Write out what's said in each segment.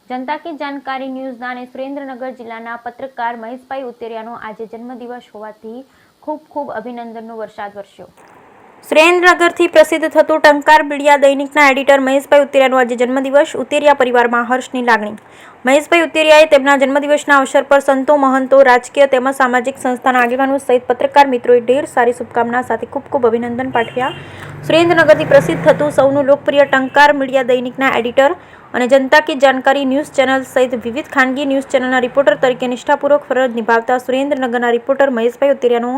जनता की जानकारी न्यूज़ના અને સુરેન્દ્રનગર જિલ્લાના પત્રકાર મહેશભાઈ ઉતેરિયાનો આજે જન્મદિવસ હોવાથી ખૂબ ખૂબ અભિનંદનનો વરસાદ વરસ્યો। સુરેન્દ્રનગરથી પ્રસિદ્ધ થતું ટંકાર મીડિયા દૈનિકના એડિટર મહેશભાઈ ઉતેરિયાનો આજે જન્મદિવસ। ઉતેરિયા પરિવારમાં હર્ષની લાગણી। મહેશભાઈ ઉતેરિયાએ તેમના જન્મદિવસના અવસર પર સંતો, મહંતો, રાજકીય તેમજ સામાજિક સંસ્થાના આગેવાનો સહિત પત્રકાર મિત્રોએ ઢેર સારી શુભકામના સાથે ખૂબ ખૂબ અભિનંદન પાઠવ્યા। સુરેન્દ્રનગરથી પ્રસિદ્ધ થતું સૌનું લોકપ્રિય ટંકાર મીડિયા દૈનિકના એડિટર અને જનતા કી જાણકારી ન્યૂઝ ચેનલ સહિત વિવિધ ખાનગી ન્યૂઝ ચેનલના રિપોર્ટર તરીકે નિષ્ઠાપૂર્વક ફરજ નિભાવતા સુરેન્દ્રનગરના રિપોર્ટર મહેશભાઈ ઉતેરિયાનો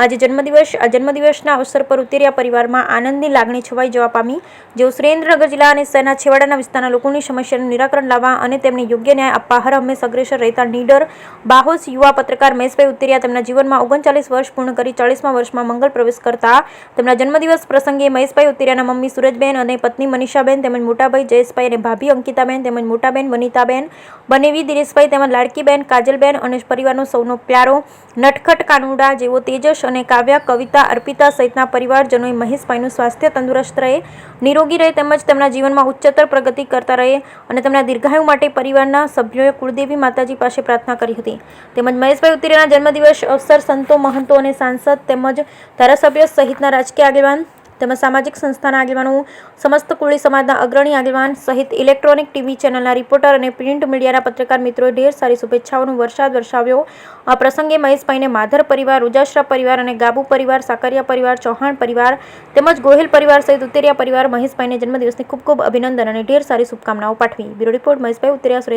આજે જન્મદિવસ। આ જન્મદિવસના અવસર પર ઉતેરિયા પરિવારમાં આનંદની લાગણી છવાઈ જવા પામી, જેઓ સુરેન્દ્રનગર જિલ્લા અને શહેરના છેવાડાના વિસ્તારના લોકોની સમસ્યાનું નિરાકરણ લાવવા અને તેમને યોગ્ય ન્યાય આપવા હર હંમેશ અગ્રેસર રહેતા નીડર, બાહોશ યુવા પત્રકાર મહેશભાઈ ઉતેરિયા તેમના જીવનમાં 39 વર્ષ પૂર્ણ કરી 40મા વર્ષમાં મંગળ પ્રવેશ કરતા તેમના જન્મદિવસ પ્રસંગે મહેશભાઈ ઉતેરિયાના મમ્મી સુરજબેન અને પત્ની મનીષાબેન તેમજ મોટાભાઈ જયેશભાઈ અને ભાભી અંકિતાબેન તેમજ મોટાબેન વનિતાબેન, બનેવી દિનેશભાઈ તેમજ લાડકીબેન કાજલબેન અને પરિવારનો સૌનો પ્યારો નટખટ કાનુડા જેવો તેજસ અને કાવ્યા, કવિતા, અર્પિતા સહિતના પરિવારજનોએ મહેશભાઈનું સ્વાસ્થ્ય તંદુરસ્ત રહે, નિરોગી રહે તેમજ તેમના જીવનમાં ઉચ્ચતર પ્રગતિ કરતા રહે અને તેમના દીર્ઘાયુ માટે પરિવારના સભ્યોએ કુળદેવી માતાજી પાસે પ્રાર્થના કરી હતી। તેમજ મહેશભાઈ ઉતેરિયાના જન્મદિવસ અવસર સંતો, મહંતો અને સાંસદ તેમજ ધારાસભ્ય સહિતના રાજકીય આગેવાન તેમજ સામાજિક સંસ્થાના આગેવાનો, સમસ્ત કોળી સમાજના અગ્રણી આગેવાન સહિત ઇલેક્ટ્રોનિક ટીવી ચેનલના રિપોર્ટર અને પ્રિન્ટ મીડિયાના પત્રકાર મિત્રોએ ઢેર સારી શુભેચ્છાઓનો વરસાદ વરસાવ્યો। આ પ્રસંગે મહેશભાઈને માધર પરિવાર, ઉજાસરા પરિવાર અને ગાબુ પરિવાર, સાકરિયા પરિવાર, ચૌહાણ પરિવાર તેમજ ગોહિલ પરિવાર સહિત ઉતેરિયા પરિવાર મહેશભાઈને જન્મદિવસની ખૂબ ખૂબ અભિનંદન અને ઢેર સારી શુભકામનાઓ પાઠવી। બ્યુરો રિપોર્ટ મહેશભાઈ ઉતેરિયા, સુરેન્દ્રનગર।